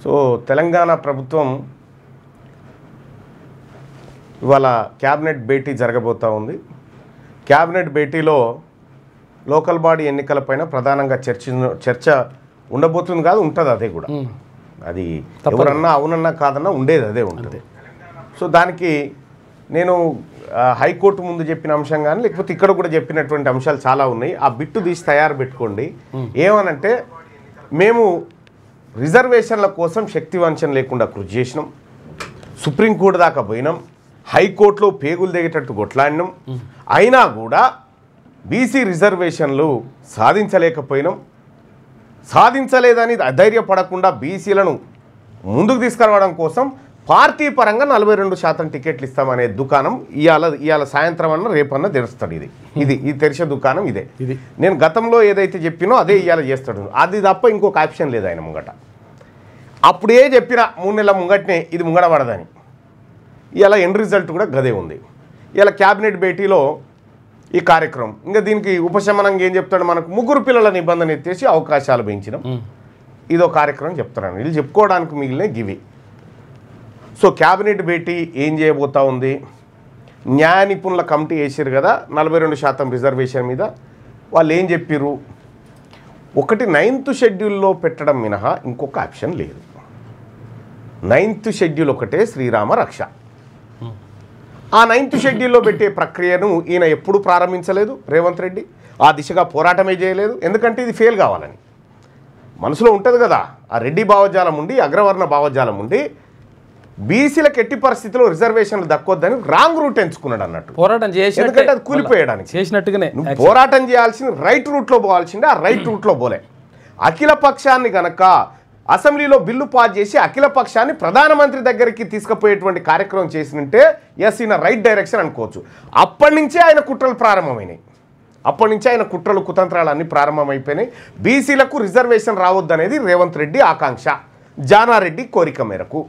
So Telangana ప్రభుత్వం ఇవాళ cabinet భేటీ జరగబోతూ ఉంది. క్యాబినెట్ భేటీలో లోకల్ బాడీ ఎన్నికలపైన ప్రధానంగా చర్చ ఉండబోతుంది కాదు, ఉంటుంది. అదే కూడా అది ఎవరన్నా అవునన్నా కాదన్నా ఉండేది అదే ఉంటుంది. సో దానికి నేను హైకోర్టు ముందు చెప్పిన అంశం కానీ లేకపోతే ఇక్కడ కూడా చెప్పినటువంటి అంశాలు చాలా ఉన్నాయి. ఆ బిట్టు తీసి తయారు పెట్టుకోండి. ఏమనంటే మేము రిజర్వేషన్ల కోసం శక్తి వంచన లేకుండా కృషి చేసినాం, సుప్రీంకోర్టు దాకా పోయినాం, హైకోర్టులో పేగులు దిగేటట్టు కొట్లాడినాం, అయినా కూడా బీసీ రిజర్వేషన్లు సాధించలేకపోయినాం. సాధించలేదని అధైర్యపడకుండా బీసీలను ముందుకు తీసుకురావడం కోసం పార్టీ పరంగా 42% టికెట్లు ఇస్తామనే దుకాణం ఇవాళ సాయంత్రం అన్న రేపన్నా తెరుస్తాడు. ఇది తెరిచే దుకాణం ఇదే. నేను గతంలో ఏదైతే చెప్పినో అదే ఇవాళ చేస్తాడు. అది తప్ప ఇంకొక ఆప్షన్ లేదు ఆయన ముంగట. అప్పుడే చెప్పిన 3 నెలల ముంగటనే ఇది ముంగడబడదని. ఇవాళ ఎండ్ రిజల్ట్ కూడా గదే ఉంది. ఇవాళ క్యాబినెట్ భేటీలో ఈ కార్యక్రమం ఇంకా దీనికి ఉపశమనంగా ఏం చెప్తాడు, మనకు 3 పిల్లల నిబంధన ఎత్తేసి అవకాశాలు పెంచినాం, ఇదో కార్యక్రమం చెప్తున్నాను. వీళ్ళు చెప్పుకోవడానికి మిగిలిన గివి. సో క్యాబినెట్ భేటీ ఏం చేయబోతా ఉంది, న్యాయ నిపుణుల కమిటీ వేసారు కదా 42% రిజర్వేషన్ మీద. వాళ్ళు ఏం చెప్పారు, ఒకటి 9th షెడ్యూల్లో పెట్టడం మినహా ఇంకొక ఆప్షన్ లేదు. 9th షెడ్యూల్ ఒకటే శ్రీరామ రక్ష. ఆ 9th షెడ్యూల్లో పెట్టే ప్రక్రియను ఈయన ఎప్పుడు ప్రారంభించలేదు రేవంత్ రెడ్డి. ఆ దిశగా పోరాటమే చేయలేదు. ఎందుకంటే ఇది ఫెయిల్ కావాలని మనసులో ఉంటుంది కదా. ఆ రెడ్డి భావజాలం ఉండి, అగ్రవర్ణ భావజాలం ఉండి బీసీలకు ఎట్టి పరిస్థితిలో రిజర్వేషన్లు దక్కొద్దని రాంగ్ రూట్ ఎంచుకున్నాడు అన్నట్టు. పోరాటం చేసి ఎందుకంటే అది కూలిపోయడానికి చేసినట్టుగానే పోరాటం చేయాల్సింది రైట్ రూట్లో పోవాల్సిందే. ఆ రైట్ రూట్లో పోలే. అఖిల పక్షాన్ని గనక అసెంబ్లీలో బిల్లు పాస్ చేసి అఖిల పక్షాన్ని ప్రధానమంత్రి దగ్గరికి తీసుకుపోయేటువంటి కార్యక్రమం చేసినంటే ఎస్ ఈయన రైట్ డైరెక్షన్ అనుకోవచ్చు. అప్పటి నుంచే ఆయన కుట్రలు ప్రారంభమైనాయి. అప్పటి నుంచే ఆయన కుట్రలు కుతంత్రాలు అన్నీ ప్రారంభమైపోయినాయి. బీసీలకు రిజర్వేషన్ రావద్దనేది రేవంత్ రెడ్డి ఆకాంక్ష, జానారెడ్డి కోరిక మేరకు.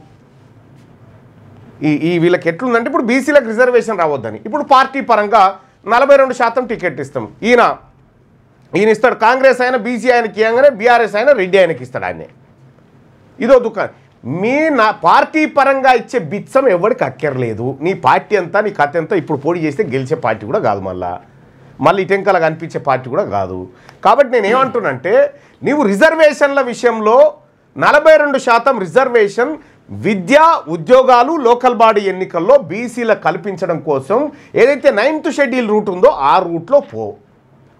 ఈ వీళ్ళకి ఎట్లుందంటే ఇప్పుడు బీసీలకు రిజర్వేషన్ రావద్దని ఇప్పుడు పార్టీ పరంగా 42% టికెట్ ఇస్తాం. ఈయన ఇస్తాడు. కాంగ్రెస్ అయినా బీసీ ఆయనకి ఇవ్వగానే బీఆర్ఎస్ అయినా రెడ్డి ఆయనకి ఇస్తాడు. ఆయనే ఇదో దుకాణం. నా పార్టీ పరంగా ఇచ్చే బిచ్చం ఎవరికి అక్కర్లేదు. నీ పార్టీ అంతా నీ కథ అంతా ఇప్పుడు పోటీ చేస్తే గెలిచే పార్టీ కూడా కాదు, మళ్ళీ ఇటెంకలా కనిపించే పార్టీ కూడా కాదు. కాబట్టి నేను ఏమంటున్నానంటే నీవు రిజర్వేషన్ల విషయంలో 42% రిజర్వేషన్ విద్యా ఉద్యోగాలు లోకల్ బాడీ ఎన్నికల్లో బీసీలకు కల్పించడం కోసం ఏదైతే 9th షెడ్యూల్ రూట్ ఉందో ఆ రూట్లో పో.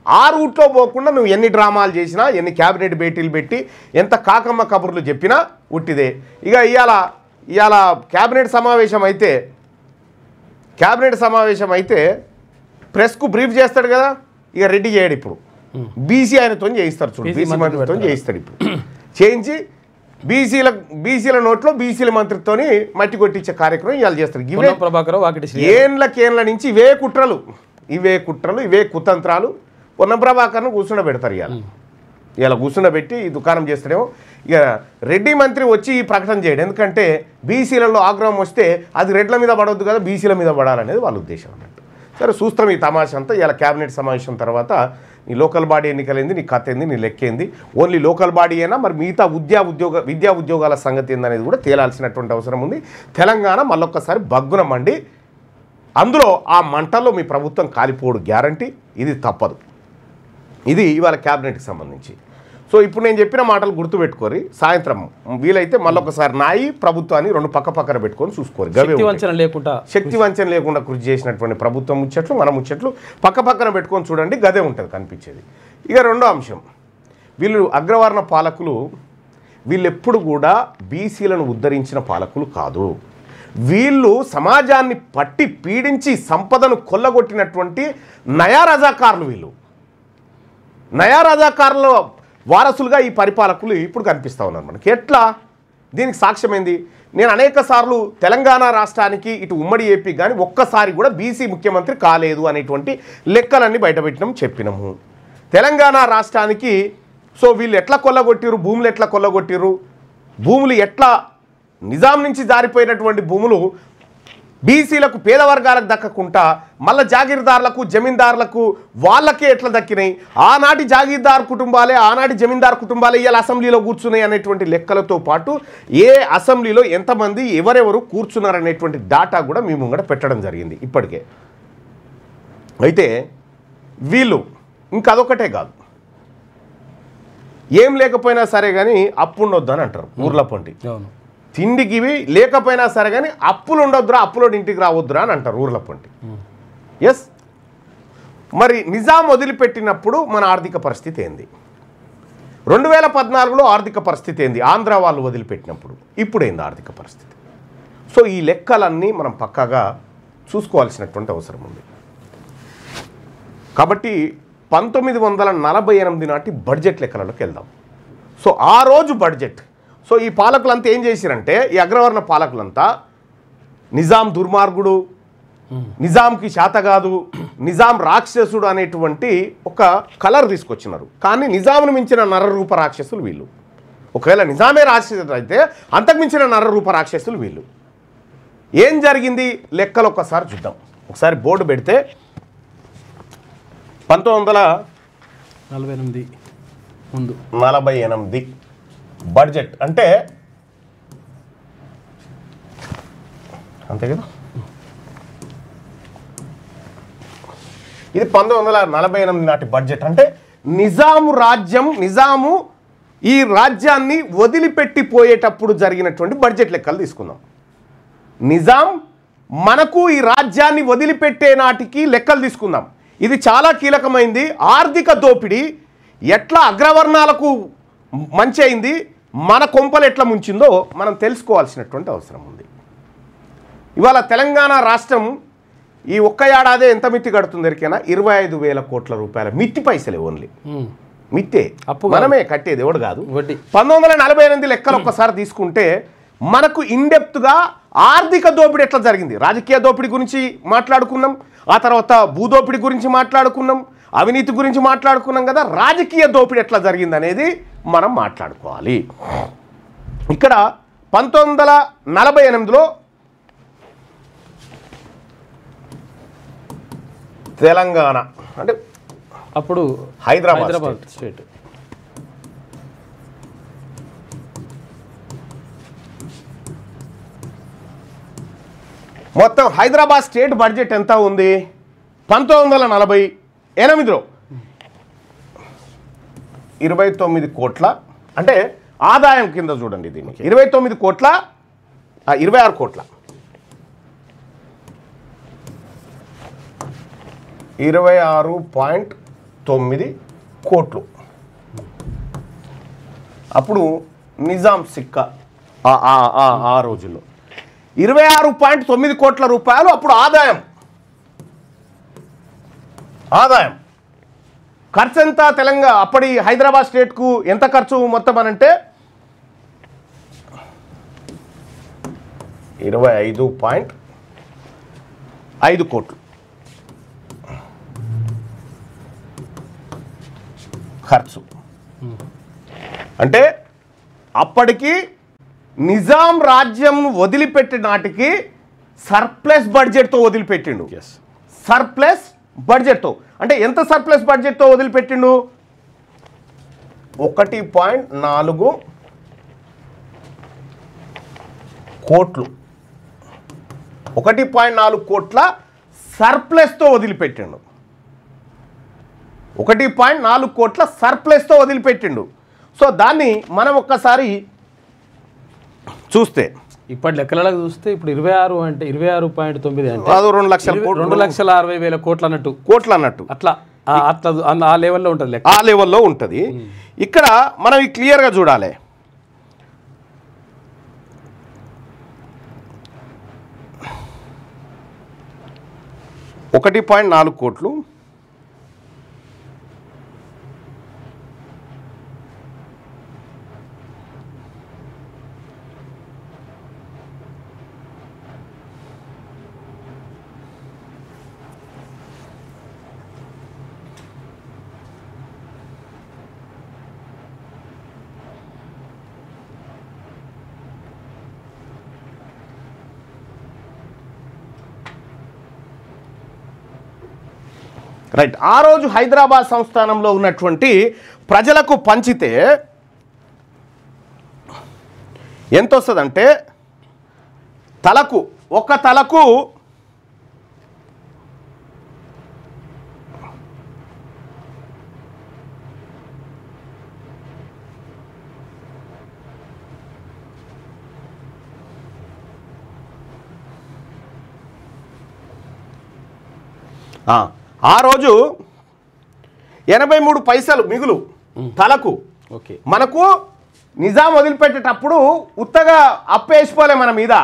ఆ రూట్లో పోకుండా నువ్వు ఎన్ని డ్రామాలు చేసినా, ఎన్ని క్యాబినెట్ భేటీలు పెట్టి, ఎంత కాకమ్మ కబుర్లు చెప్పినా ఉట్టిదే. ఇక ఇవాళ క్యాబినెట్ సమావేశం అయితే ప్రెస్కు బ్రీఫ్ చేస్తాడు కదా. ఇక రెడ్డి చేయడు. ఇప్పుడు బీసీ ఆయనతో చేయిస్తారు. చూడు, బీసీ మంత్రితో చేయిస్తాడు. ఇప్పుడు చేయించి బీసీల నోట్లో బీసీల మంత్రితోని మట్టి కొట్టించే కార్యక్రమం ఇవాళ చేస్తారు. ఏళ్ళ నుంచి ఇవే కుట్రలు, ఇవే కుతంత్రాలు. పొన్నం ప్రభాకర్ను కూర్చుండబెడతారు. ఇలా కూర్చుండబెట్టి ఈ దుకాణం చేస్తాడేమో. ఇక రెడ్డి మంత్రి వచ్చి ఈ ప్రకటన చేయడం. ఎందుకంటే బీసీలలో ఆగ్రహం వస్తే అది రెడ్ల మీద పడవద్దు కదా, బీసీల మీద పడాలనేది వాళ్ళ ఉద్దేశం అన్నట్టు. సరే చూస్తాం ఈ తమాషా అంతా. ఇలా క్యాబినెట్ సమావేశం తర్వాత నీ లోకల్ బాడీ ఎన్నికలైంది, నీ కథ ఏంది, నీ లెక్కేంది, ఓన్లీ లోకల్ బాడీ అయినా మరి మిగతా విద్యా ఉద్యోగాల సంగతి ఏందనేది కూడా తేలాల్సినటువంటి అవసరం ఉంది. తెలంగాణ మళ్ళొక్కసారి బగ్గున మండి అందులో ఆ మంటల్లో మీ ప్రభుత్వం కాలిపోడు గ్యారంటీ. ఇది తప్పదు. ఇది ఇవాళ క్యాబినెట్కి సంబంధించి. సో ఇప్పుడు నేను చెప్పిన మాటలు గుర్తుపెట్టుకోరి. సాయంత్రం వీలైతే మళ్ళొకసారి నాయి ప్రభుత్వాన్ని 2 పక్కన పెట్టుకొని చూసుకోరు. శక్తి వంచన లేకుండా కృషి చేసినటువంటి ప్రభుత్వం ముచ్చట్లు, మన ముచ్చట్లు పక్కన పెట్టుకొని చూడండి. గదే ఉంటుంది కనిపించేది. ఇక రెండో అంశం, వీళ్ళు అగ్రవర్ణ పాలకులు, వీళ్ళెప్పుడు కూడా బీసీలను ఉద్ధరించిన పాలకులు కాదు. వీళ్ళు సమాజాన్ని పట్టి పీడించి సంపదను కొల్లగొట్టినటువంటి నయా రజాకారులు. వీళ్ళు నయా రజాకారుల వారసులుగా ఈ పరిపాలకులు ఇప్పుడు కనిపిస్తూ ఉన్నారు మనకి. ఎట్లా? దీనికి సాక్ష్యమైంది. నేను అనేక సార్లు తెలంగాణ రాష్ట్రానికి ఇటు ఉమ్మడి ఏపీ కానీ ఒక్కసారి కూడా బీసీ ముఖ్యమంత్రి కాలేదు అనేటువంటి లెక్కలన్నీ బయటపెట్టినాము, చెప్పినాము. తెలంగాణ రాష్ట్రానికి సో వీళ్ళు ఎట్లా కొల్లగొట్టిరు, భూములు ఎట్లా కొల్లగొట్టిరు, భూములు ఎట్లా నిజాం నుంచి జారిపోయినటువంటి భూములు బీసీలకు పేద వర్గాలకు దక్కకుండా మళ్ళీ జాగీర్దారులకు జమీందారులకు వాళ్ళకే ఎట్లా దక్కినాయి, ఆనాటి జాగీర్దార్ కుటుంబాలే ఆనాటి జమీందార్ కుటుంబాలే ఇవాళ అసెంబ్లీలో కూర్చున్నాయి అనేటువంటి లెక్కలతో పాటు ఏ అసెంబ్లీలో ఎంతమంది ఎవరెవరు కూర్చున్నారనేటువంటి డాటా కూడా మీ ముంగట పెట్టడం జరిగింది ఇప్పటికే. అయితే వీళ్ళు ఇంకదొకటే కాదు, ఏం లేకపోయినా సరే కానీ అప్పు ఉండొద్దు అని అంటారు ఊర్ల పొంటి. తిండికి ఇవి లేకపోయినా సరే కానీ అప్పులు ఉండొద్దురా, అప్పులోడి ఇంటికి రావద్దురా అని అంటారు ఊర్ల పొంటి. ఎస్, మరి నిజాం వదిలిపెట్టినప్పుడు మన ఆర్థిక పరిస్థితి ఏంది, 2014లో ఆర్థిక పరిస్థితి ఏంది, ఆంధ్ర వాళ్ళు వదిలిపెట్టినప్పుడు ఇప్పుడైంది ఆర్థిక పరిస్థితి. సో ఈ లెక్కలన్నీ మనం పక్కాగా చూసుకోవాల్సినటువంటి అవసరం ఉంది. కాబట్టి 1948 నాటి బడ్జెట్ లెక్కలలోకి వెళ్దాం. సో ఆ రోజు బడ్జెట్, సో ఈ పాలకులంతా ఏం చేసిరంటే, ఈ అగ్రవర్ణ పాలకులంతా నిజాం దుర్మార్గుడు, నిజాంకి శాతగాదు, నిజాం రాక్షసుడు అనేటువంటి ఒక కలర్ తీసుకొచ్చినారు. కానీ నిజాంను మించిన నరరూప రాక్షసులు వీళ్ళు. ఒకవేళ నిజామే రాక్షసుడు అయితే అంతకుమించిన నరరూప రాక్షసులు వీళ్ళు. ఏం జరిగింది లెక్కలు ఒక్కసారి చూద్దాం. ఒకసారి బోర్డు పెడితే 1948 ముందు 48 బడ్జెట్ అంటే అంతే కదా. ఇది 1948 నాటి బడ్జెట్ అంటే నిజాము రాజ్యం, నిజాము ఈ రాజ్యాన్ని వదిలిపెట్టిపోయేటప్పుడు జరిగినటువంటి బడ్జెట్ లెక్కలు తీసుకుందాం. నిజాం మనకు ఈ రాజ్యాన్ని వదిలిపెట్టే నాటికి లెక్కలు తీసుకుందాం. ఇది చాలా కీలకమైంది. ఆర్థిక దోపిడీ ఎట్లా అగ్రవర్ణాలకు మంచి అయింది, మన కొంపలు ఎట్లా ముంచిందో మనం తెలుసుకోవాల్సినటువంటి అవసరం ఉంది. ఇవాళ తెలంగాణ రాష్ట్రం ఈ ఒక్క ఏడాదే ఎంత మిత్తి కడుతుంది ఎరికైనా, 25,000 కోట్ల రూపాయల మిత్తి పైసలే, ఓన్లీ మిత్తే, మనమే కట్టేది, ఎవడు కాదు. 1948 లెక్కలు ఒక్కసారి తీసుకుంటే మనకు ఇన్డెప్త్గా ఆర్థిక దోపిడీ ఎట్లా జరిగింది, రాజకీయ దోపిడీ గురించి మాట్లాడుకున్నాం, ఆ తర్వాత భూదోపిడీ గురించి మాట్లాడుకున్నాం, అవినీతి గురించి మాట్లాడుకున్నాం కదా. రాజకీయ దోపిడీ ఎట్లా జరిగింది అనేది మనం మాట్లాడుకోవాలి. ఇక్కడ 1948లో తెలంగాణ అంటే అప్పుడు హైదరాబాద్ స్టేట్ మొత్తం హైదరాబాద్ స్టేట్ బడ్జెట్ ఎంత ఉంది 1948లో 29 కోట్ల, అంటే ఆదాయం కింద చూడండి దీన్ని, 29 కోట్ల 26 కోట్ల 26.9 కోట్లు. అప్పుడు నిజాం సిక్కా ఆ రోజుల్లో 26.9 కోట్ల రూపాయలు అప్పుడు ఆదాయం. ఖర్చు ఎంత తెలంగాణ అప్పటి హైదరాబాద్ స్టేట్కు ఎంత ఖర్చు మొత్తం అనంటే 25.5 కోట్లు ఖర్చు. అంటే అప్పటికి నిజాం రాజ్యం వదిలిపెట్టిన నాటికి సర్ప్లస్ బడ్జెట్తో వదిలిపెట్టిండు. సర్ప్లస్ బడ్జెట్తో అంటే ఎంత సర్ప్లస్ బడ్జెట్తో వదిలిపెట్టిండు, 1.4 కోట్లు, 1.4 కోట్ల సర్ప్లస్తో వదిలిపెట్టిండు. 1.4 కోట్ల సర్ప్లస్తో వదిలిపెట్టిండు. సో దాన్ని మనం ఒక్కసారి చూస్తే ఇప్పటి లెక్కలకు చూస్తే ఇప్పుడు 26 అంటే 26.9 అంటే 2,60,000 కోట్లు అన్నట్టు అట్లా ఆ లెవెల్లో ఉంటుంది లెక్క, ఆ లెవెల్లో ఉంటుంది. ఇక్కడ మనం క్లియర్గా చూడాలి. $1.4 కోట్లు రైట్. ఆ రోజు హైదరాబాద్ సంస్థానంలో ఉన్నటువంటి ప్రజలకు పంచితే ఎంత వస్తుందంటే ఒక తలకు ఆ రోజు 83 పైసలు మిగులు తలకు. ఓకే, మనకు నిజాం వదిలిపెట్టేటప్పుడు ఉత్తగా అప్పేసిపోలే మన మీద,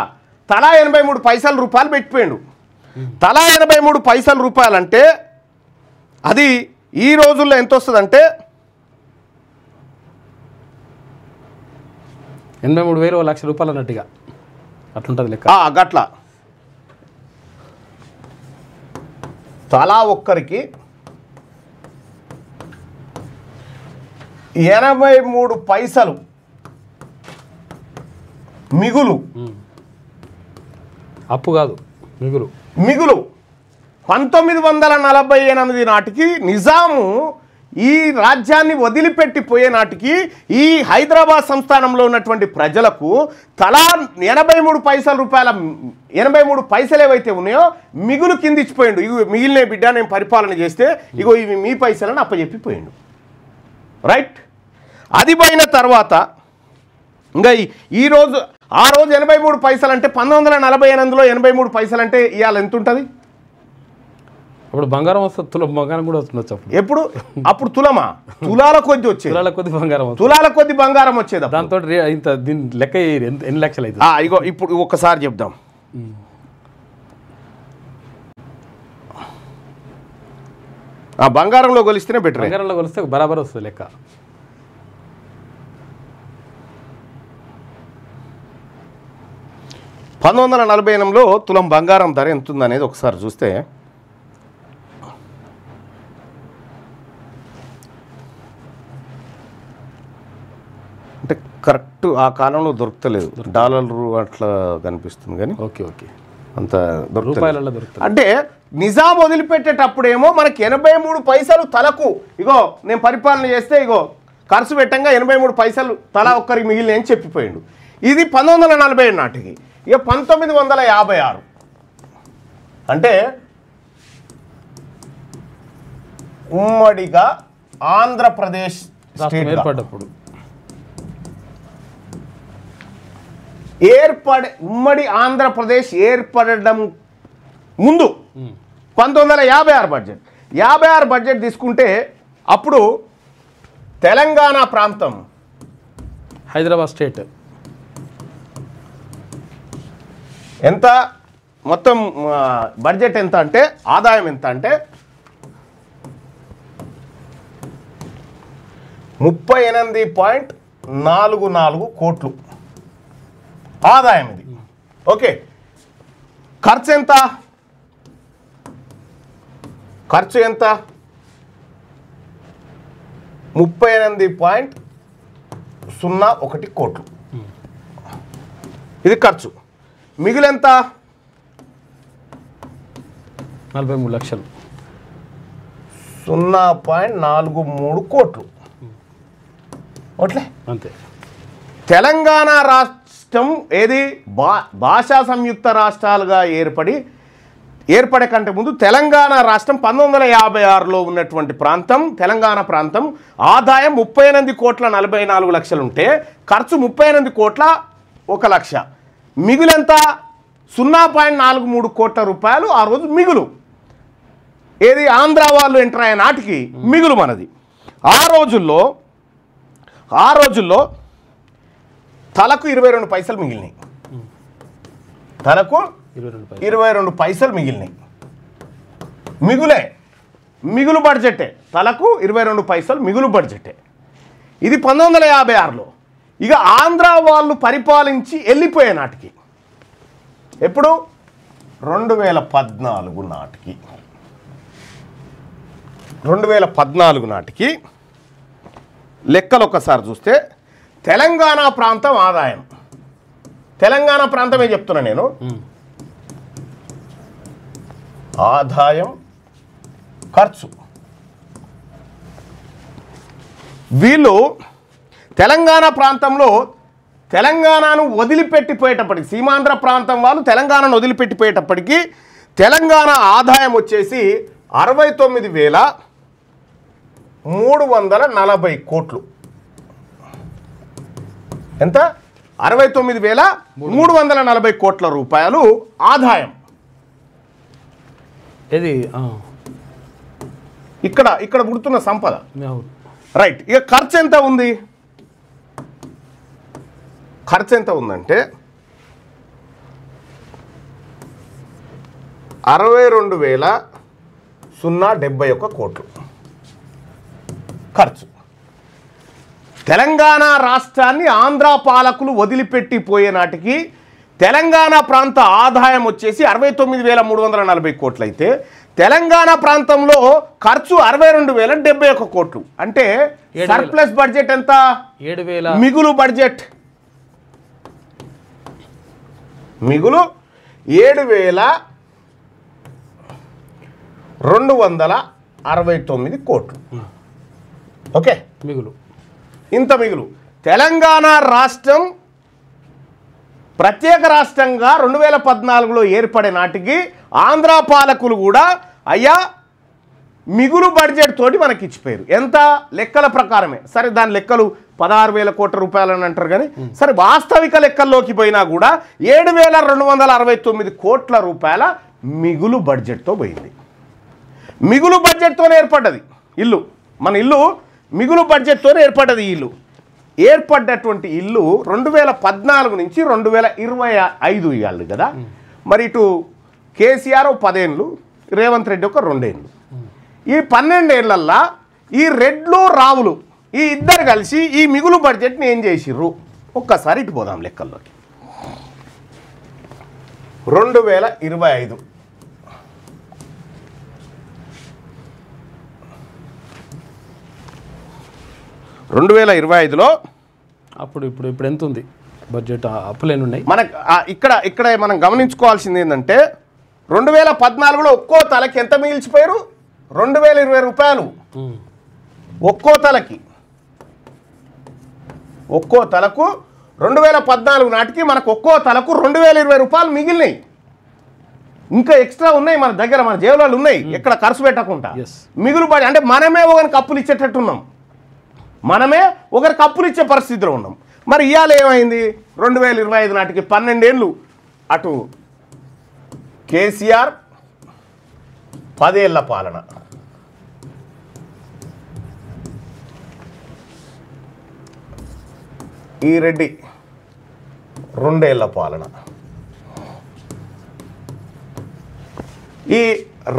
తలా 83 పైసల రూపాయలు పెట్టిపోయాడు. తలా 83 పైసల రూపాయలు అంటే అది ఈ రోజుల్లో ఎంత వస్తుందంటే 83,000 1 లక్ష రూపాయలు అన్నట్టుగా అట్లుంటుంది లెక్క. గట్ల తలా ఒక్కరికి 83 పైసలు మిగులు. అప్పు కాదు, మిగులు. 1948 నాటికి నిజాము ఈ రాజ్యాన్ని వదిలిపెట్టిపోయే నాటికి ఈ హైదరాబాద్ సంస్థానంలో ఉన్నటువంటి ప్రజలకు తలా 83 పైసల రూపాయల 83 పైసలు ఏవైతే ఉన్నాయో మిగులు కింద ఇచ్చిపోయిండు. ఇవి మిగిలిన బిడ్డ నేను పరిపాలన చేస్తే ఇగో ఇవి మీ పైసలని అప్పచెప్పిపోయిండు. రైట్. అది పోయిన తర్వాత ఇంకా ఆ రోజు 83 పైసలు అంటే 1948లో 83 పైసలు అంటే ఇవాళ ఎంత ఉంటుంది? అప్పుడు బంగారం వస్తుంది, తులం బంగారం కూడా వస్తుండొచ్చు ఎప్పుడు. అప్పుడు తులాల కొద్ది వచ్చేది, తులాల కొద్ది బంగారం వచ్చేది. దాంతో ఇంత దీని లెక్క ఎన్ని లక్షలు అయితే. ఇగో ఇప్పుడు ఒక్కసారి చెప్దాం. బంగారంలో కొలిస్తేనే బెటర్. బంగారంలో కొలిస్తే బరాబర్ వస్తుంది లెక్క. $1948లో తులం బంగారం ధర ఎంత ఉందనేది ఒకసారి చూస్తే అంటే కరెక్ట్ ఆ కాలంలో దొరకలేదు, డాలర్లు అట్లా కనిపిస్తుంది కానీ ఓకే ఓకే అంత రూపాయలలో దొరుకుతుంది. అంటే నిజాం వదిలిపెట్టేటప్పుడేమో మనకి 83 పైసలు తలకు, ఇగో నేను పరిపాలన చేస్తే ఇగో ఖర్చు పెట్టంగా 83 పైసలు తలా ఒక్కరికి మిగిలిన అని చెప్పిపోయిండు. ఇది 1947 నాటికి. ఇక 1956 అంటే ఉమ్మడిగా ఆంధ్రప్రదేశ్ స్టేట్ ఏర్పడ్డప్పుడు ఉమ్మడి ఆంధ్రప్రదేశ్ ఏర్పడడం ముందు 1956 బడ్జెట్. 56 బడ్జెట్ తీసుకుంటే అప్పుడు తెలంగాణ ప్రాంతం హైదరాబాద్ స్టేట్ ఎంత మొత్తం బడ్జెట్ ఎంత అంటే ఆదాయం ఎంత అంటే 38.44 కోట్లు ఆదాయం ఇది. ఓకే, ఖర్చు ఎంత? ఖర్చు ఎంత? 38.01 కోట్లు ఇది ఖర్చు. మిగులెంత? 43 లక్షలు. 0.43 కోట్లు ఓట్లే అంతే. తెలంగాణ రాష్ట్రం ఏది భాషా సంయుక్త రాష్ట్రాలుగా ఏర్పడే కంటే ముందు తెలంగాణ రాష్ట్రం 1956లో ఉన్నటువంటి ప్రాంతం తెలంగాణ ప్రాంతం ఆదాయం 38,44,00,000 ఉంటే ఖర్చు 38,01,00,000. మిగులెంత? 0.43 కోట్ల రూపాయలు ఆ రోజు మిగులు. ఏది ఆంధ్ర వాళ్ళు ఎంటర్ అయ్యే నాటికి మిగులు మనది. ఆ రోజుల్లో తలకు 22 పైసలు మిగిలినాయి. తలకు 22 పైసలు మిగిలినాయి. మిగులు బడ్జెటే. తలకు 22 పైసలు మిగులు బడ్జెటే. ఇది 1956లో. ఇక ఆంధ్ర వాళ్ళు పరిపాలించి వెళ్ళిపోయే నాటికి ఎప్పుడు? 2014 నాటికి. 2014 నాటికి లెక్కలు ఒకసారి చూస్తే తెలంగాణ ప్రాంతం ఆదాయం, తెలంగాణ ప్రాంతమే చెప్తున్నా నేను, ఆదాయం ఖర్చు. వీళ్ళు తెలంగాణ ప్రాంతంలో తెలంగాణను వదిలిపెట్టిపోయేటప్పటికి, సీమాంధ్ర ప్రాంతం వాళ్ళు తెలంగాణను వదిలిపెట్టిపోయేటప్పటికి తెలంగాణ ఆదాయం వచ్చేసి 69,340 కోట్లు. ఎంత? 69,340 కోట్ల రూపాయలు ఆదాయం. ఇది ఇక్కడ పుడుతున్న సంపద. రైట్. ఇక ఖర్చు ఎంత ఉంది? ఖర్చు ఎంత ఉందంటే 62,071 కోట్లు ఖర్చు. తెలంగాణ రాష్ట్రాన్ని ఆంధ్ర పాలకులు వదిలిపెట్టిపోయే నాటికి తెలంగాణ ప్రాంత ఆదాయం వచ్చేసి 69,340 కోట్లు అయితే తెలంగాణ ప్రాంతంలో ఖర్చు 62,071 కోట్లు. అంటే సర్ప్లస్ బడ్జెట్ ఎంత? 7,000. మిగులు బడ్జెట్ మిగులు 7,269 కోట్లు. ఓకే, మిగులు ఇంత మిగులు. తెలంగాణ రాష్ట్రం ప్రత్యేక రాష్ట్రంగా 2014లో ఏర్పడే నాటికి ఆంధ్ర పాలకులు కూడా అయ్యా మిగులు బడ్జెట్ తోటి మనకి ఇచ్చిపోయారు. ఎంత? లెక్కల ప్రకారమే. సరే, దాని లెక్కలు 16,000 కోట్ల రూపాయలు అని అంటారు, కానీ సరే వాస్తవిక లెక్కల్లోకి పోయినా కూడా 7,269 కోట్ల రూపాయల మిగులు బడ్జెట్తో పోయింది. మిగులు బడ్జెట్తోనే ఏర్పడ్డది ఇల్లు. మన ఇల్లు మిగులు బడ్జెట్తోనే ఏర్పడ్డది. ఈ ఇల్లు ఏర్పడ్డటువంటి ఇల్లు 2014 నుంచి 2025 ఇవ్వాలి కదా. మరి ఇటు కేసీఆర్ 10 ఏళ్ళు, రేవంత్ రెడ్డి ఒక 2 ఏళ్ళు. ఈ 12 ఏళ్లల్లా ఈ రెడ్లు రావులు ఈ ఇద్దరు కలిసి ఈ మిగులు బడ్జెట్ని ఏం చేసిర్రు ఒక్కసారి ఇటు పోదాం లెక్కల్లోకి. 2025 2025లో ఇప్పుడు ఎంత ఉంది బడ్జెట్? అప్పులేని ఉన్నాయి మనకు. ఇక్కడ మనం గమనించుకోవాల్సింది ఏంటంటే 2014లో ఒక్కో తలకి ఎంత మిగిల్చిపోయారు? 2,020 రూపాయలు ఒక్కో తలకి. ఒక్కో తలకు 2014 నాటికి మనకు ఒక్కో తలకు 2,020 రూపాయలు మిగిలినాయి. ఇంకా ఎక్స్ట్రా ఉన్నాయి మన దగ్గర, మన జేబులలో ఉన్నాయి, ఎక్కడ ఖర్చు పెట్టకుండా మిగులు పడి. అంటే మనమే ఒకరికి అప్పులు ఇచ్చేటట్టున్నాం, మనమే ఒకరికి అప్పులు ఇచ్చే పరిస్థితిలో ఉన్నాం. మరి ఇవాళ ఏమైంది? 2025 నాటికి 12 ఏళ్ళు అటు కేసీఆర్ 10 ఏళ్ల పాలన, ఈ రెడ్డి 2 ఏళ్ల పాలన. ఈ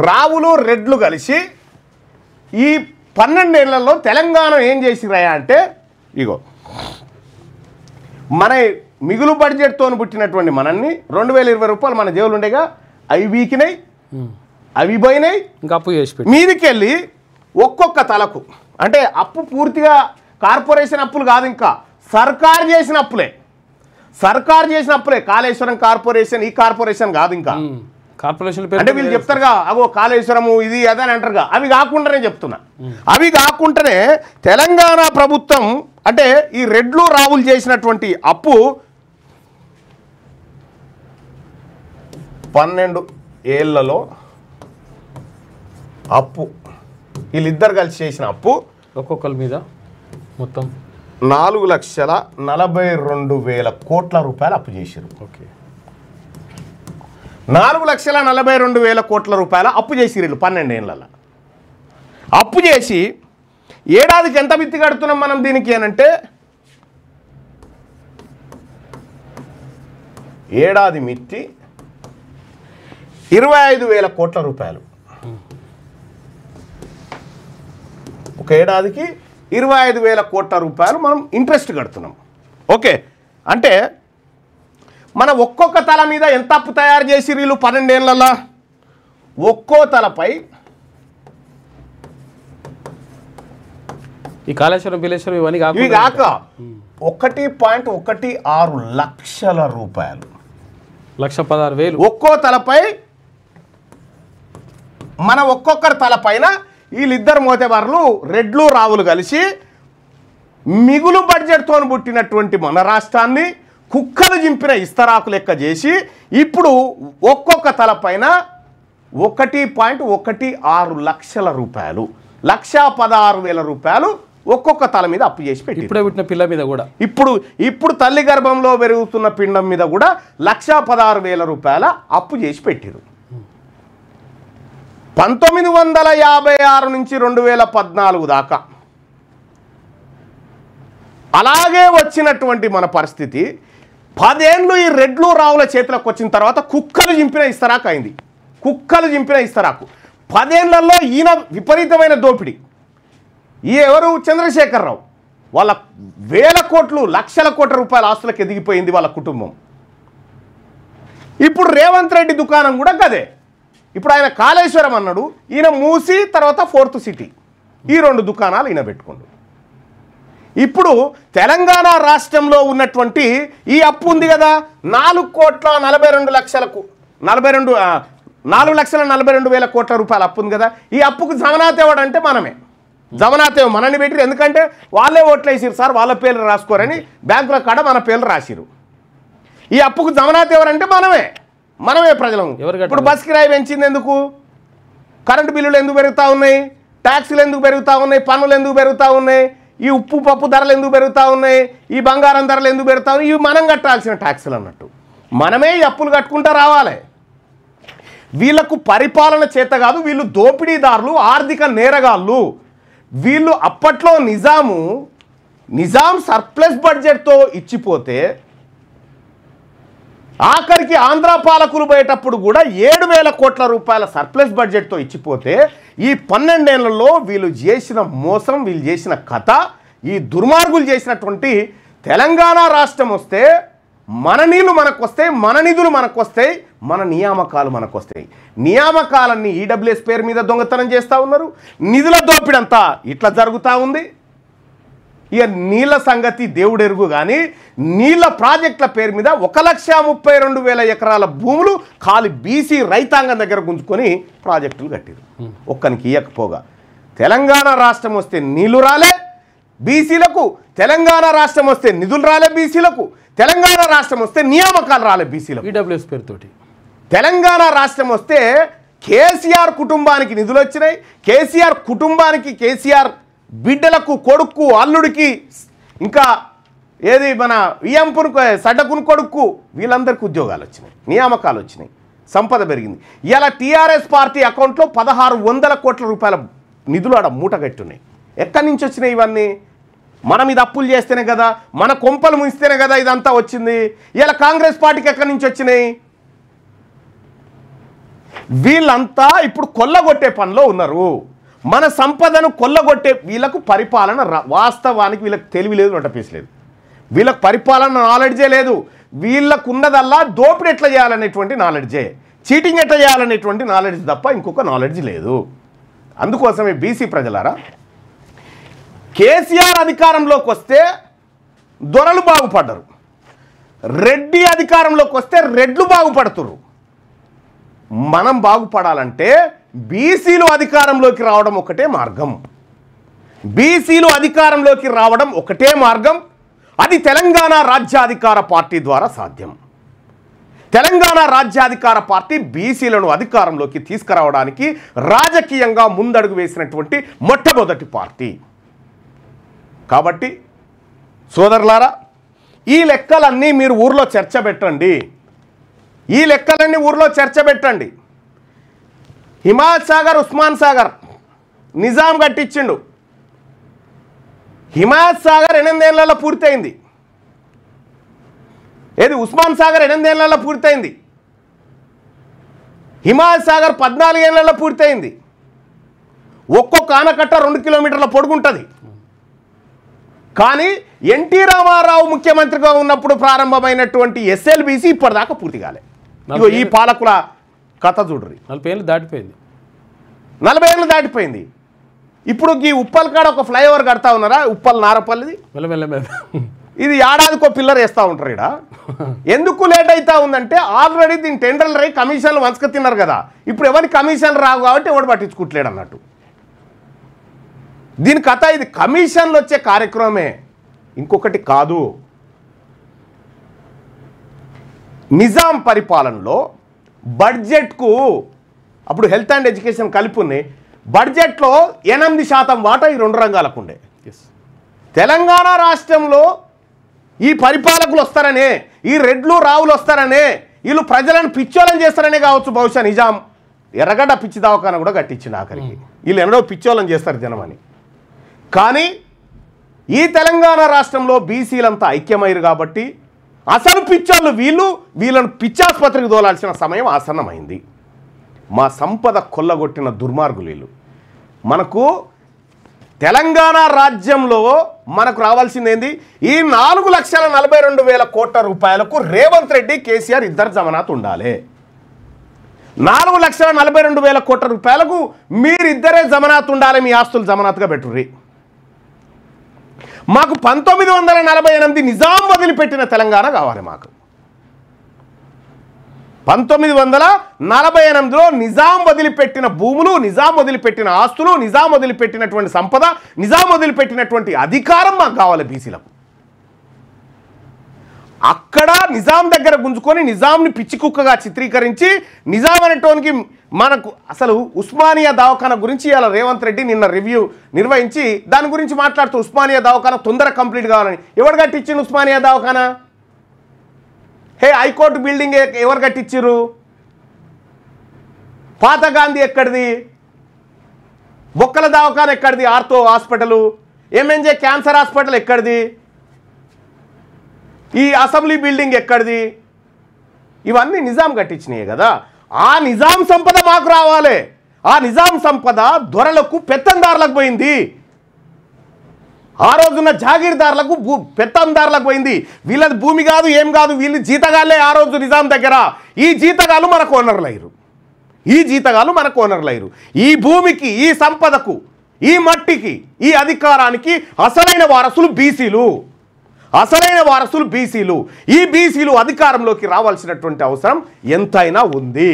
రావులు రెడ్లు కలిసి ఈ 12 ఏళ్లలో తెలంగాణ ఏం చేసిరాయా అంటే, ఇగో మన మిగులు బడ్జెట్తో పుట్టినటువంటి మనల్ని 2,020 రూపాయలు మన జేబులు ఉండేగా, అవి వీకినాయి, అవి పోయినాయి, ఇంకా అప్పు చేసి మీదికి వెళ్ళి ఒక్కొక్క తలకు. అంటే అప్పు పూర్తిగా కార్పొరేషన్ అప్పులు కాదు, ఇంకా సర్కారు చేసిన అప్పులే. సర్కారు చేసిన అప్పులే. కాళేశ్వరం కార్పొరేషన్, ఈ కార్పొరేషన్ కాదు. ఇంకా కార్పొరేషన్ అంటే వీళ్ళు చెప్తారుగా, అగో కాళేశ్వరము ఇది అదని అంటారుగా, అవి కాకుండానే చెప్తున్నా. అవి కాకుండానే తెలంగాణ ప్రభుత్వం అంటే ఈ రెడ్లు రావులు చేసినటువంటి అప్పు 12 ఏళ్లలో అప్పు, వీళ్ళిద్దరు కలిసి చేసిన అప్పు ఒక్కొక్కరి మీద మొత్తం 4,42,000 కోట్ల రూపాయలు అప్పు చేశారు. ఓకే, 4,42,000 కోట్ల రూపాయల అప్పు చేసిరు వీళ్ళు 12 ఏళ్ళ. అప్పు చేసి ఏడాదికి ఎంత మిత్తి కడుతున్నాం మనం దీనికి అనంటే, ఏడాది మిత్తి 25,000 కోట్ల రూపాయలు. ఒక ఏడాదికి 25,000 కోట్ల రూపాయలు మనం ఇంట్రెస్ట్ కడుతున్నాం. ఓకే, అంటే మన ఒక్కొక్క తల మీద ఎంత అప్పు తయారు చేసి వీళ్ళు 12 ఏళ్ళల్లో ఒక్కో తలపై ఈ కాళేశ్వరం బిలేశ్వరం ఇవన్నీ కాక 1.16 లక్షల రూపాయలు, 1,16,000 ఒక్కో తలపై మన ఒక్కొక్కరి తలపైన వీళ్ళిద్దరు మోతేవారులు రెడ్లు రావులు కలిసి మిగులు బడ్జెట్తో పుట్టినటువంటి మన రాష్ట్రాన్ని కుక్కలు జింపిన ఇస్తరాకు లెక్క చేసి ఇప్పుడు ఒక్కొక్క తలపైన 1.16 లక్షల రూపాయలు 1,16,000 రూపాయలు ఒక్కొక్క తల మీద అప్పు చేసి పెట్టి ఇప్పుడే పుట్టిన పిల్ల మీద కూడా ఇప్పుడు తల్లి గర్భంలో పెరుగుతున్న పిండం మీద కూడా 1,16,000 రూపాయల అప్పు చేసి పెట్టిరు 1956 నుంచి 2014 దాకా అలాగే వచ్చినటువంటి మన పరిస్థితి 10 ఏళ్ళు ఈ రెడ్లు రావుల చేతులకు వచ్చిన తర్వాత కుక్కలు జింపిన ఇస్తరాకు అయింది. కుక్కలు జింపిన ఇస్తరాకు 10 ఏళ్లలో ఈయన విపరీతమైన దోపిడీ. ఈ ఎవరు చంద్రశేఖరరావు వాళ్ళ వేల కోట్లు లక్షల కోట్ల రూపాయల ఆస్తులకు ఎదిగిపోయింది వాళ్ళ కుటుంబం. ఇప్పుడు రేవంత్ రెడ్డి దుకాణం కూడా గదే. ఇప్పుడు ఆయన కాళేశ్వరం అన్నాడు, ఈయన మూసి తర్వాత 4th సిటీ ఈ 2 దుకాణాలు ఈయన పెట్టుకోండు. ఇప్పుడు తెలంగాణ రాష్ట్రంలో ఉన్నటువంటి ఈ అప్పు ఉంది కదా 4,42,000 కోట్ల రూపాయల అప్పు ఉంది కదా. ఈ అప్పుకు జమనాథ్ ఎవడంటే మనమే. జమనాథ్ మనల్ని పెట్టిరు. ఎందుకంటే వాళ్ళే ఓట్లు వేసిరు సార్, వాళ్ళ పేర్లు రాసుకోరని బ్యాంకుల కాడ మన పేర్లు రాసిరు. ఈ అప్పుకు జమనాథ్ ఎవరంటే మనమే ప్రజలము. ఇప్పుడు బస్ కిరాయి పెంచింది ఎందుకు? కరెంటు బిల్లులు ఎందుకు పెరుగుతూ ఉన్నాయి? ట్యాక్సులు ఎందుకు పెరుగుతూ ఉన్నాయి? పన్నులు ఎందుకు పెరుగుతూ ఉన్నాయి? ఈ ఉప్పు పప్పు ధరలు ఎందుకు పెరుగుతూ ఉన్నాయి? ఈ బంగారం ధరలు ఎందుకు పెరుగుతూ ఉన్నాయి? ఇవి మనం కట్టాల్సిన ట్యాక్సులు అన్నట్టు. మనమే ఈ అప్పులు కట్టుకుంటూ రావాలి. వీళ్ళకు పరిపాలన చేత కాదు, వీళ్ళు దోపిడీదారులు, ఆర్థిక నేరగాళ్ళు. వీళ్ళు అప్పట్లో నిజాం సర్ప్లస్ బడ్జెట్తో ఇచ్చిపోతే ఆఖరికి ఆంధ్ర పాలకులు పోయేటప్పుడు కూడా 7,000 కోట్ల రూపాయల సర్ప్లస్ బడ్జెట్తో ఇచ్చిపోతే ఈ 12 ఏళ్లలో వీళ్ళు చేసిన మోసం, వీళ్ళు చేసిన కథ, ఈ దుర్మార్గులు చేసినటువంటి తెలంగాణ రాష్ట్రం వస్తే మన నీళ్లు మనకు వస్తాయి, మన నిధులు మనకు వస్తాయి, మన నియామకాలు మనకు వస్తాయి. నియామకాలన్నీ ఈడబ్ల్యూఎస్ పేరు మీద దొంగతనం చేస్తూ ఉన్నారు. నిధుల దోపిడంతా ఇట్లా జరుగుతూ ఉంది. ఇక నీళ్ళ సంగతి దేవుడెరుగు. కానీ నీళ్ళ ప్రాజెక్టుల పేరు మీద 1,32,000 ఎకరాల భూములు ఖాళీ బీసీ రైతాంగం దగ్గర గుంజుకొని ప్రాజెక్టులు కట్టారు. ఒక్కనికి ఇయ్యకపోగా తెలంగాణ రాష్ట్రం వస్తే నీళ్లు రాలే బీసీలకు, తెలంగాణ రాష్ట్రం వస్తే నిధులు రాలే బీసీలకు, తెలంగాణ రాష్ట్రం వస్తే నియామకాలు రాలే బీసీలకు. ఈడబ్ల్యూఎస్ పేరుతోటి తెలంగాణ రాష్ట్రం వస్తే కేసీఆర్ కుటుంబానికి నిధులు వచ్చినాయి. కేసీఆర్ కుటుంబానికి, కేసీఆర్ బిడ్డలకు, కొడుకు, అల్లుడికి, ఇంకా ఏది మన వియంపును సడ్డకుని కొడుకు, వీళ్ళందరికీ ఉద్యోగాలు వచ్చినాయి, నియామకాలు వచ్చినాయి, సంపద పెరిగింది. ఇలా టీఆర్ఎస్ పార్టీ అకౌంట్లో 1,600 కోట్ల రూపాయల నిధులు ఆడ మూటగట్టున్నాయి. ఎక్కడి నుంచి వచ్చినాయి ఇవన్నీ? మనం ఇది అప్పులు చేస్తేనే కదా, మన కొంపలు ముంచితేనే కదా ఇదంతా వచ్చింది. ఇలా కాంగ్రెస్ పార్టీకి ఎక్కడి నుంచి వచ్చినాయి? వీళ్ళంతా ఇప్పుడు కొల్లగొట్టే పనిలో ఉన్నారు. మన సంపదను కొల్లగొట్టే వీళ్ళకు పరిపాలన వాస్తవానికి వీళ్ళకి తెలివి లేదు, నోటపీస్ లేదు. వీళ్ళకు పరిపాలన నాలెడ్జే లేదు. వీళ్ళకు ఉన్నదల్లా దోపిడీ ఎట్లా చేయాలనేటువంటి నాలెడ్జే, చీటింగ్ ఎట్లా చేయాలనేటువంటి నాలెడ్జ్ తప్ప ఇంకొక నాలెడ్జ్ లేదు. అందుకోసమే బీసీ ప్రజలారా, కేసీఆర్ అధికారంలోకి వస్తే దొరలు బాగుపడ్డరు, రెడ్డి అధికారంలోకి వస్తే రెడ్లు బాగుపడుతురు. మనం బాగుపడాలంటే బీసీలు అధికారంలోకి రావడం ఒకటే మార్గం. బీసీలు అధికారంలోకి రావడం ఒకటే మార్గం. అది తెలంగాణ రాజ్యాధికార పార్టీ ద్వారా సాధ్యం. తెలంగాణ రాజ్యాధికార పార్టీ బీసీలను అధికారంలోకి తీసుకురావడానికి రాజకీయంగా ముందడుగు వేసినటువంటి మొట్టమొదటి పార్టీ. కాబట్టి సోదరులారా, ఈ లెక్కలన్నీ మీరు ఊర్లో చర్చ పెట్టండి. ఈ లెక్కలన్నీ ఊర్లో చర్చ పెట్టండి. హిమాయత్ సాగర్, ఉస్మాన్ సాగర్ నిజాం కట్టించిండు. హిమాయత్ సాగర్ 8 ఏళ్లలో పూర్తయింది. ఏది ఉస్మాన్ సాగర్ 8 ఏళ్లలో పూర్తయింది. హిమాయత్ సాగర్ 14 ఏళ్లలో పూర్తయింది. ఒక్కొక్క ఆనకట్ట 2 కిలోమీటర్ల పొడుగుంటుంది. కానీ ఎన్టీ రామారావు ముఖ్యమంత్రిగా ఉన్నప్పుడు ప్రారంభమైనటువంటి ఎస్ఎల్బీసీ ఇప్పటిదాకా పూర్తి కాలే. ఈ పాలకుల కథ చూడ్రి. 40 ఏళ్ళు దాటిపోయింది. 40 ఏళ్ళు దాటిపోయింది. ఇప్పుడు ఈ ఉప్పల్ కాడ ఒక ఫ్లైఓవర్ కడతా ఉన్నారా? ఉప్పల్ నారపల్లిది. ఇది ఏడాదికో పిల్లర్ వేస్తూ ఉంటారు ఇక్కడ. ఎందుకు లేట్ అవుతా ఉందంటే ఆల్రెడీ దీని టెండర్లు రై కమిషన్లు వంచక తిన్నారు కదా. ఇప్పుడు ఎవరికి కమిషన్లు రావు కాబట్టి ఎవడు పట్టించుకుంటలేడు అన్నట్టు. దీని కథ ఇది కమిషన్లు వచ్చే కార్యక్రమమే, ఇంకొకటి కాదు. నిజాం పరిపాలనలో బడ్జెట్కు అప్పుడు హెల్త్ అండ్ ఎడ్యుకేషన్ కలిపి ఉన్నాయి. బడ్జెట్లో 8% వాటా ఈ రెండు రంగాలకు ఉండే. తెలంగాణ రాష్ట్రంలో ఈ పరిపాలకులు వస్తారనే, ఈ రెడ్లు రావులు వస్తారనే, వీళ్ళు ప్రజలను పిచ్చోళ్ళని చేస్తారనే కావచ్చు బహుశా నిజాం ఎర్రగడ్డ పిచ్చి దవాఖాన కూడా కట్టించింది ఆఖరికి. వీళ్ళు ఎన్నడో పిచ్చోళ్ళని చేస్తారు జనమని. కానీ ఈ తెలంగాణ రాష్ట్రంలో బీసీలంతా ఐక్యమయ్యారు కాబట్టి అసలు పిచ్చోళ్ళు వీళ్ళను పిచ్చాసుపత్రికి తోలాల్సిన సమయం ఆసన్నమైంది. మా సంపద కొల్లగొట్టిన దుర్మార్గులు వీళ్ళు. మనకు తెలంగాణ రాజ్యంలో మనకు రావాల్సింది ఏంది? ఈ 4,42,000 కోట్ల రూపాయలకు రేవంత్ రెడ్డి కేసీఆర్ ఇద్దరు జమానత్ ఉండాలి. 4,42,000 కోట్ల రూపాయలకు మీరిద్దరే జమానత్ ఉండాలి. మీ ఆస్తులు జమానత్గా పెట్టుర్రి. మాకు 1948 నిజాం వదిలిపెట్టిన తెలంగాణ కావాలి. మాకు 1948లో నిజాం వదిలిపెట్టిన భూములు, నిజాం వదిలిపెట్టిన ఆస్తులు, నిజాం వదిలిపెట్టినటువంటి సంపద, నిజాం వదిలిపెట్టినటువంటి అధికారం మాకు కావాలి బీసీలకు. అక్కడ నిజాం దగ్గర గుంజుకొని నిజాంని పిచ్చి కుక్కగా చిత్రీకరించి నిజాం అనేటోనికి మనకు అసలు ఉస్మానియా దవాఖాన గురించి ఇలా రేవంత్ రెడ్డి నిన్న రివ్యూ నిర్వహించి దాని గురించి మాట్లాడుతూ ఉస్మానియా దవాఖాన తొందరగా కంప్లీట్ కావాలని. ఎవరు కట్టించిండు ఉస్మానియా దవాఖాన? హైకోర్టు బిల్డింగ్ ఎవరు కట్టించారు? పాత గాంధీ ఎక్కడిది? బొక్కల దవాఖాన ఎక్కడిది? Ortho hospital, MNJ cancer hospital ఎక్కడిది? ఈ అసెంబ్లీ బిల్డింగ్ ఎక్కడిది? ఇవన్నీ నిజాం కట్టించినాయి కదా. ఆ నిజాం సంపద మాకు రావాలి. ఆ నిజాం సంపద దొరలకు పెత్తందారులకు పోయింది. ఆ రోజున్న జాగీర్దారులకు పెత్తందారులకు పోయింది. వీళ్ళది భూమి కాదు, ఏం కాదు, వీళ్ళు జీతగాళ్ళే ఆ రోజు నిజాం దగ్గర. ఈ జీతగాళ్ళు మనకు ఓనర్లయ్యారు. ఈ భూమికి, ఈ సంపదకు, ఈ మట్టికి, ఈ అధికారానికి అసలైన వారసులు బీసీలు. ఈ బీసీలు అధికారంలోకి రావాల్సినటువంటి అవసరం ఎంతైనా ఉంది.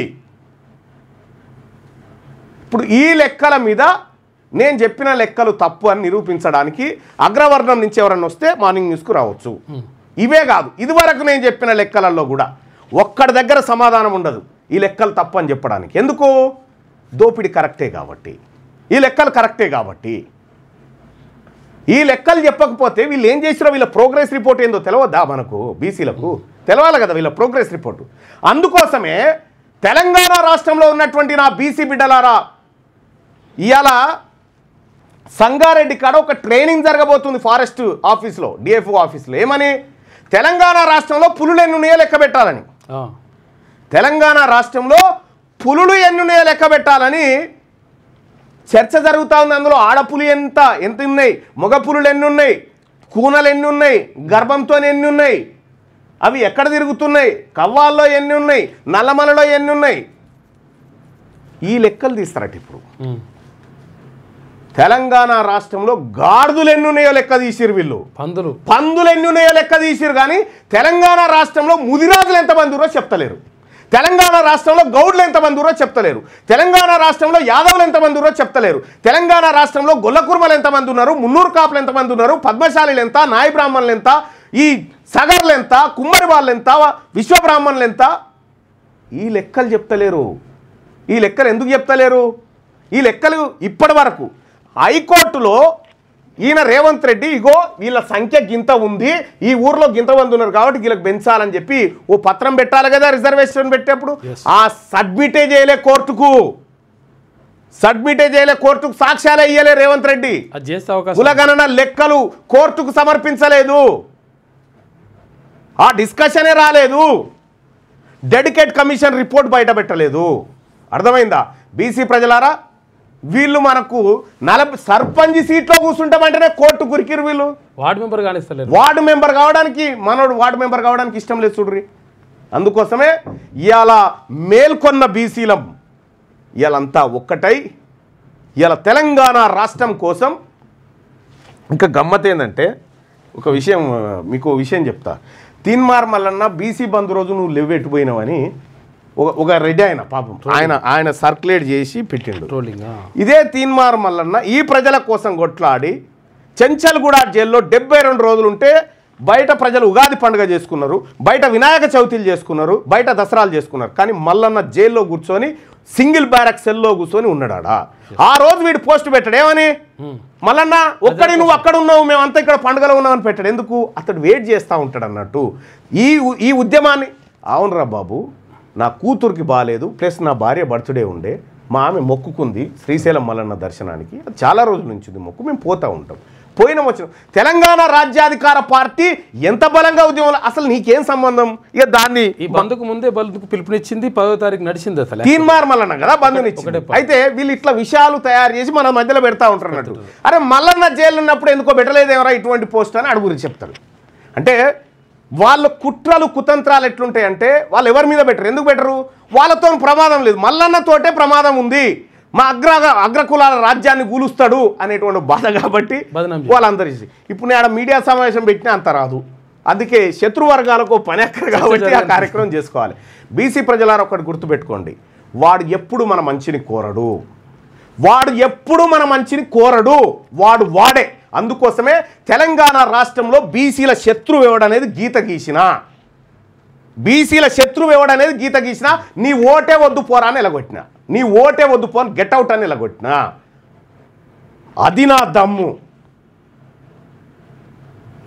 ఇప్పుడు ఈ లెక్కల మీద నేను చెప్పిన లెక్కలు తప్పు అని నిరూపించడానికి అగ్రవర్ణం నుంచి ఎవరన్నా వస్తే మార్నింగ్ న్యూస్కు రావచ్చు. ఇవే కాదు, ఇదివరకు నేను చెప్పిన లెక్కలలో కూడా ఒక్కడి దగ్గర సమాధానం ఉండదు ఈ లెక్కలు తప్పు అని చెప్పడానికి. ఎందుకు? దోపిడి కరెక్టే కాబట్టి, ఈ లెక్కలు కరెక్టే కాబట్టి. ఈ లెక్కలు చెప్పకపోతే వీళ్ళు ఏం చేసినా వీళ్ళ ప్రోగ్రెస్ రిపోర్ట్ ఏందో తెలియద్దా మనకు? బీసీలకు తెలవాలి కదా వీళ్ళ ప్రోగ్రెస్ రిపోర్టు. అందుకోసమే తెలంగాణ రాష్ట్రంలో ఉన్నటువంటి నా బీసీ బిడ్డలారా, ఇవాళ సంగారెడ్డి కాడ ఒక ట్రైనింగ్ జరగబోతుంది ఫారెస్ట్ ఆఫీస్లో, డిఎఫ్ఓ ఆఫీస్లో. ఏమని? తెలంగాణ రాష్ట్రంలో పులులు ఎన్నున్నాయో లెక్క పెట్టాలని. తెలంగాణ రాష్ట్రంలో పులులు ఎన్నున్నాయో లెక్క పెట్టాలని చర్చ జరుగుతూ ఉంది. అందులో ఆడపులి ఎంత ఉన్నాయి, మగ పులులు ఎన్ని ఉన్నాయి, కూనలు ఎన్ని ఉన్నాయి, గర్భంతో ఎన్ని ఉన్నాయి, అవి ఎక్కడ తిరుగుతున్నాయి, కవ్వాల్లో ఎన్ని ఉన్నాయి, నల్లమలలో ఎన్ని ఉన్నాయి, ఈ లెక్కలు తీస్తారట. ఇప్పుడు తెలంగాణ రాష్ట్రంలో గాడిదలు ఎన్ని ఉన్నాయో లెక్క తీసిరు వీళ్ళు, పందులు ఎన్ని ఉన్నాయో లెక్క తీసిరు. కానీ తెలంగాణ రాష్ట్రంలో ముదిరాజులు ఎంతమంది ఉన్నారో చెప్తలేరు. తెలంగాణ రాష్ట్రంలో గౌడ్లు ఎంతమంది ఉన్నారో చెప్తలేరు. తెలంగాణ రాష్ట్రంలో యాదవులు ఎంతమంది ఉన్నారో చెప్తలేరు. తెలంగాణ రాష్ట్రంలో గొల్లకుర్మలు ఎంతమంది ఉన్నారు, మున్నూరు కాపులు ఎంతమంది ఉన్నారు, పద్మశాలీలు ఎంత, నాయ బ్రాహ్మణులు ఎంత, ఈ సగర్లు ఎంత, కుమ్మరి వాళ్ళు ఎంత, విశ్వబ్రాహ్మణులు ఎంత, ఈ లెక్కలు చెప్తలేరు. ఈ లెక్కలు ఎందుకు చెప్తలేరు? ఈ లెక్కలు ఇప్పటి వరకు హైకోర్టులో ఈయన రేవంత్ రెడ్డి ఇగో వీళ్ళ సంఖ్య గింత ఉంది, ఈ ఊర్లో గింత మంది ఉన్నారు కాబట్టి వీళ్ళకి పెంచాలని చెప్పి ఓ పత్రం పెట్టాలి కదా రిజర్వేషన్ పెట్టేప్పుడు. ఆ సబ్మిటే చేయలే కోర్టుకు, సాక్ష్యాలే ఇయ్యలే రేవంత్ రెడ్డి. కులగణన లెక్కలు కోర్టుకు సమర్పించలేదు, ఆ డిస్కషనే రాలేదు, డెడికేట్ కమిషన్ రిపోర్ట్ బయట పెట్టలేదు. అర్థమైందా? బీసీ ప్రజలారా, వీళ్ళు మనకు 40 సర్పంచ్ సీట్లో కూర్చుంటామంటేనే కోర్టు గురికిరు. వీళ్ళు వార్డు మెంబర్ కావడానికి మనోడు వార్డు మెంబర్ కావడానికి ఇష్టం లేదు చూడ్రి. అందుకోసమే ఇవాళ మేల్కొన్న బీసీలం ఇవాళంతా ఒక్కటై ఇవాళ తెలంగాణ రాష్ట్రం కోసం. ఇంకా గమ్మత్ ఏంటంటే ఒక విషయం మీకు విషయం చెప్తా. తీన్మార్ మల్లన్న బీసీ బంద్ రోజు నువ్వు లెవ్వెట్టుపోయినావని ఒక రెడ్డి ఆయన పాపం ఆయన సర్క్యులేట్ చేసి పెట్టిండు ట్రోలింగ్. ఇదే తీన్మార్ మల్లన్న ఈ ప్రజల కోసం కొట్లాడి చెంచల్గూడ జైల్లో 72 రోజులు ఉంటే బయట ప్రజలు ఉగాది పండుగ చేసుకున్నారు, బయట వినాయక చవితిలు చేసుకున్నారు, బయట దసరాలు చేసుకున్నారు. కానీ మల్లన్న జైల్లో కూర్చొని సింగిల్ బ్యారక్ సెల్లో కూర్చొని ఉన్నాడా. ఆ రోజు వీడు పోస్ట్ పెట్టాడు ఏమని, మల్లన్న ఒక్కడి నువ్వు అక్కడ ఉన్నావు, మేమంతా ఇక్కడ పండుగలో ఉన్నామని పెట్టాడు. ఎందుకు? అతడు వెయిట్ చేస్తూ ఉంటాడు అన్నట్టు. ఈ ఉద్యమాన్ని అవునరా బాబు, నా కూతురికి బాగాలేదు, ప్లస్ నా భార్య బర్త్డే ఉండే, మా ఆమె మొక్కుకుంది శ్రీశైలం మల్లన్న దర్శనానికి, చాలా రోజుల నుంచి ఉంది మొక్కు, మేము పోతూ ఉంటాం, పోయినాం వచ్చినాం. తెలంగాణ రాజ్యాధికార పార్టీ ఎంత బలంగా ఉద్యమంలో, అసలు నీకేం సంబంధం? ఇక దాన్ని ఈ బంద్కు ముందే బంద్కు పిలుపునిచ్చింది, 10వ తారీఖు నడిచింది అసలు. తీన్మార్ మల్లన్న కదా బంధునిచ్చింది. అయితే వీళ్ళు ఇట్లా విషయాలు తయారు చేసి మన మధ్యలో పెడతా ఉంటారు అన్నట్టు. అరే మల్లన్న జైలు ఉన్నప్పుడు ఎందుకో పెట్టలేదేమరా ఇటువంటి పోస్ట్ అని అడుగురు చెప్తారు. అంటే వాళ్ళ కుట్రలు కుతంత్రాలు ఎట్లుంటాయి అంటే, వాళ్ళు ఎవరి మీద పెట్టరు. ఎందుకు పెట్టరు? వాళ్ళతో ప్రమాదం లేదు, మల్లన్నతోటే ప్రమాదం ఉంది, మా అగ్రకులాల రాజ్యాన్ని కూలుస్తాడు అనేటువంటి బాధ కాబట్టి వాళ్ళందరూ. ఇప్పుడు నేను మీడియా సమావేశం పెట్టినా అంత రాదు, అందుకే శత్రువర్గాలకు పని ఎక్కడ కాబట్టి ఆ కార్యక్రమం చేసుకోవాలి. బీసీ ప్రజలారా ఒకటి గుర్తుపెట్టుకోండి, వాడు ఎప్పుడు మన మంచిని కోరడు, వాడు వాడే. అందుకోసమే తెలంగాణ రాష్ట్రంలో బీసీల శత్రువు ఎవడనేది గీత గీసిన, నీ ఓటే వద్దు పోరా అని ఎలగొట్టినా, నీ ఓటే వద్దు పోని గెట్అవుట్ అని ఎలగొట్టినా. అది నా దమ్ము.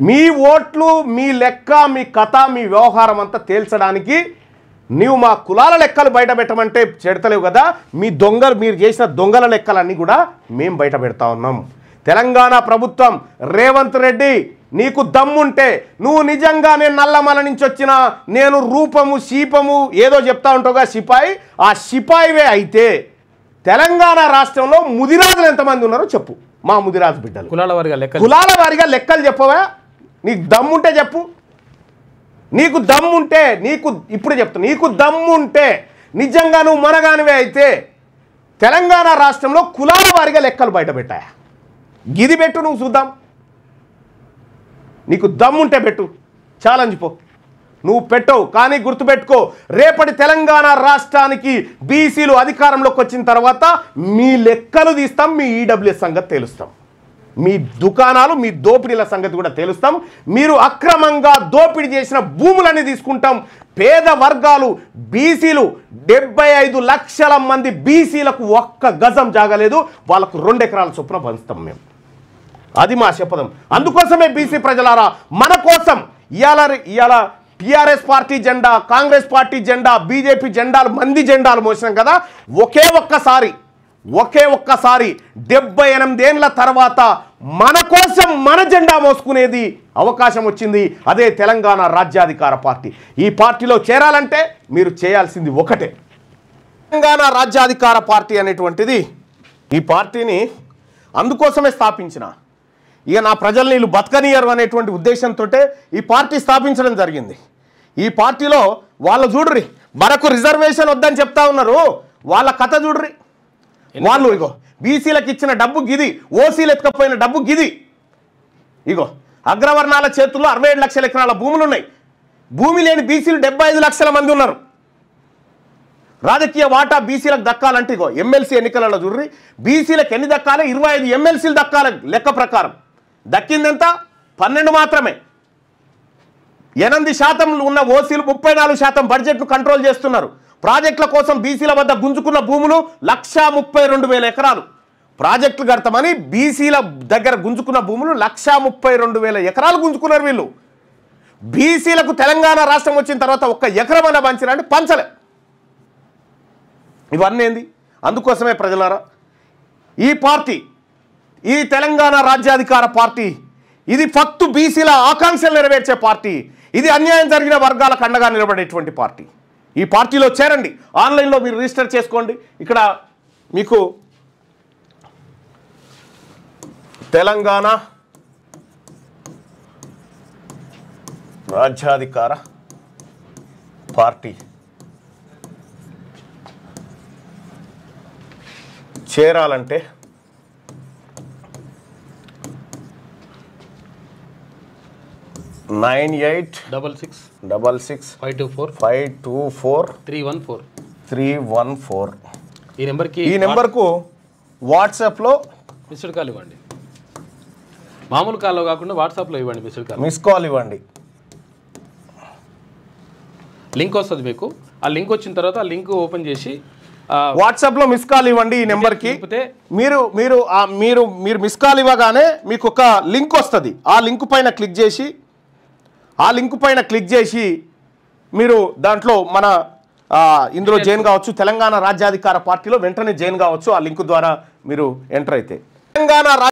మీ ఓట్లు, మీ లెక్క, మీ కథ, మీ వ్యవహారం అంతా తేల్చడానికి నీవు మా కులాల లెక్కలు బయట పెట్టమంటే చెడతలేవు కదా, మీరు చేసిన దొంగల లెక్కలన్నీ కూడా మేము బయట పెడతా ఉన్నాం. తెలంగాణ ప్రభుత్వం, రేవంత్ రెడ్డి, నీకు దమ్ముంటే నువ్వు నిజంగానే నల్లమల నుంచి వచ్చిన నేను రూపము శీపము ఏదో చెప్తా ఉంటావుగా సిపాయి, ఆ సిపాయివే అయితే తెలంగాణ రాష్ట్రంలో ముదిరాజులు ఎంతమంది ఉన్నారో చెప్పు. మా ముదిరాజు బిడ్డలు కులాల వారిగా లెక్కలు చెప్పవా? నీకు దమ్ముంటే చెప్పు. నీకు ఇప్పుడు చెప్తా, నీకు దమ్ముంటే నిజంగా నువ్వు మనగానివే అయితే తెలంగాణ రాష్ట్రంలో కులాల వారిగా లెక్కలు బయట పెట్టాయా? గిది పెట్టు, నువ్వు చూద్దాం. నీకు దమ్ముంటే పెట్టు, ఛాలెంజ్ పో. నువ్వు పెట్టవు, కానీ గుర్తుపెట్టుకో, రేపటి తెలంగాణ రాష్ట్రానికి బీసీలు అధికారంలోకి వచ్చిన తర్వాత మీ లెక్కలు తీస్తాం, మీ ఈడబ్ల్యూఎస్ సంగతి తేలుస్తాం, మీ దుకాణాలు, మీ దోపిడీల సంగతి కూడా తేలుస్తాం. మీరు అక్రమంగా దోపిడీ చేసిన భూములన్నీ తీసుకుంటాం. పేద వర్గాలు బీసీలు 75 లక్షల మంది బీసీలకు ఒక్క గజం జాగలేదు, వాళ్ళకు 2 ఎకరాల చొప్పున పంచుతాం మేము. అది మా శపథం. అందుకోసమే బీసీ ప్రజలారా, మన కోసం ఇవాళ టీఆర్ఎస్ పార్టీ జెండా, కాంగ్రెస్ పార్టీ జెండా, బీజేపీ జెండాలు, మంది జెండాలు మోసినాం కదా, ఒకే ఒక్కసారి 78 ఏళ్ల తర్వాత మన కోసం మన జెండా మోసుకునేది అవకాశం వచ్చింది. అదే తెలంగాణ రాజ్యాధికార పార్టీ. ఈ పార్టీలో చేరాలంటే మీరు చేయాల్సింది ఒకటే. తెలంగాణ రాజ్యాధికార పార్టీ అనేటువంటిది, ఈ పార్టీని అందుకోసమే స్థాపించిన, ఇక నా ప్రజల్ని వీళ్ళు బతకనియరు అనేటువంటి ఉద్దేశంతో ఈ పార్టీ స్థాపించడం జరిగింది. ఈ పార్టీలో వాళ్ళు చూడ్రి, మనకు రిజర్వేషన్ వద్దని చెప్తా ఉన్నారు, వాళ్ళ కథ చూడ్రి. వాళ్ళు ఇగో బీసీలకు ఇచ్చిన డబ్బు గిది, ఓసీలు ఎత్తుకపోయిన డబ్బు గిది. ఇగో అగ్రవర్ణాల చేతుల్లో 67 లక్షల ఎకరాల భూములు ఉన్నాయి. భూమి లేని బీసీలు 75 లక్షల మంది ఉన్నారు. రాజకీయ వాటా బీసీలకు దక్కాలంటే ఇగో ఎమ్మెల్సీ ఎన్నికలలో చూడ్రి, బీసీలకు ఎన్ని దక్కాలి? 25 ఎమ్మెల్సీలు దక్కాలి లెక్క ప్రకారం. దక్కిందెంత? 12 మాత్రమే. 8% ఉన్న ఓసీలు 34% బడ్జెట్ను కంట్రోల్ చేస్తున్నారు. ప్రాజెక్టుల కోసం బీసీల వద్ద గుంజుకున్న భూములు 132,000 ఎకరాలు. ప్రాజెక్టులు కడతామని బీసీల దగ్గర గుంజుకున్న భూములు 132,000 ఎకరాలు గుంజుకున్నారు వీళ్ళు. బీసీలకు తెలంగాణ రాష్ట్రం వచ్చిన తర్వాత ఒక్క ఎకరమన్నా పంచిరంటే పంచలే. ఇవన్నీ ఏంది? అందుకోసమే ప్రజలారా, ఈ పార్టీ, ఈ తెలంగాణ రాజ్యాధికార పార్టీ, ఇది ఫక్తు బీసీల ఆకాంక్షలు నెరవేర్చే పార్టీ. ఇది అన్యాయం జరిగిన వర్గాలకు అండగా నిలబడేటువంటి పార్టీ. ఈ పార్టీలో చేరండి, ఆన్లైన్లో మీరు రిజిస్టర్ చేసుకోండి. ఇక్కడ మీకు తెలంగాణ రాజ్యాధికార పార్టీ చేరాలంటే 9866 524 314 ఈ నెంబర్కు వాట్సాప్లో మిస్డ్ కాల్ ఇవ్వండి. మామూలు కాల్లో కాకుండా వాట్సాప్లో ఇవ్వండి మిస్డ్ కాల్. మిస్ కాల్ ఇవ్వండి. లింక్ వస్తుంది మీకు. ఆ లింక్ వచ్చిన తర్వాత ఆ లింక్ ఓపెన్ చేసి వాట్సాప్లో మిస్ కాల్ ఇవ్వండి ఈ నెంబర్కి. మీరు మీరు మీరు మీరు మిస్ కాల్ ఇవ్వగానే మీకు ఒక లింక్ వస్తుంది. ఆ లింక్ పైన క్లిక్ చేసి మీరు దాంట్లో మన ఇందులో జాయిన్ కావచ్చు. తెలంగాణ రాజ్యాధికార పార్టీలో వెంటనే జాయిన్ కావచ్చు. ఆ లింక్ ద్వారా మీరు ఎంటర్ అయితే తెలంగాణ